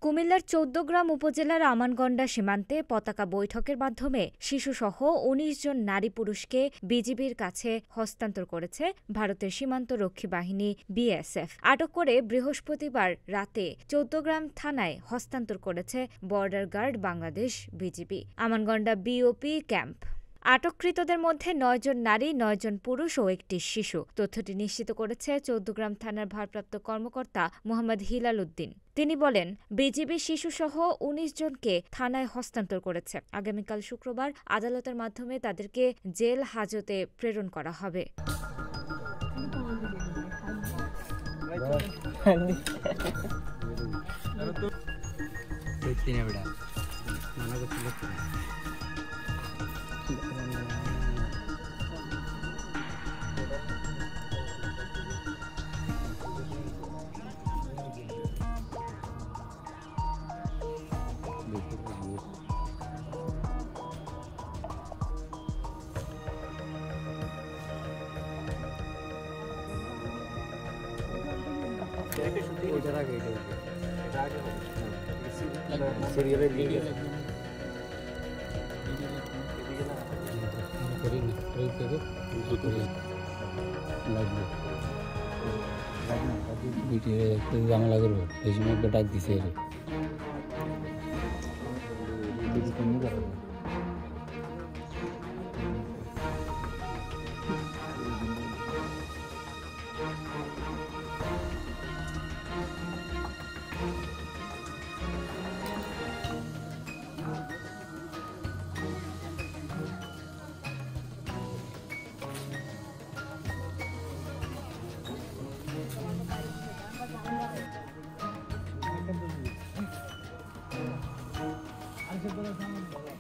কুমিল্লার ১৪গ্রাম উপজেলার আমানগন্ডা সীমান্তে পতাকা বৈঠকের মাধ্যমে শিশুসহ ১৯ জন নারী পুরুষকে বিজিবির কাছে হস্তান্তর করেছে ভারতের সীমান্তরক্ষী বাহিনী বিএসএফ। আটক করে বৃহস্পতিবার রাতে ১৪গ্রাম থানায় হস্তান্তর করেছে Border Guard Bangladesh BGB. Amanganda BOP camp. আটককৃতদের মধ্যে ৯ জন নারী, ৯ জন পুরুষ ও একটি শিশু। তথ্যটি নিশ্চিত করেছে ১৪গ্রাম থানার ভারপ্রাপ্ত কর্মকর্তা মোহাম্মদ হিলাল উদ্দিন। তিনি বলেন, বিজিবি শিশুসহ ১৯ জনকে থানায় হস্তান্তর করেছে। আগামীকাল শুক্রবার আদালতের মাধ্যমে তাদেরকে জেল হাজতে প্রেরণ করা হবে। বাংলা করবো এই সময় ডাক দিছে আচ্ছা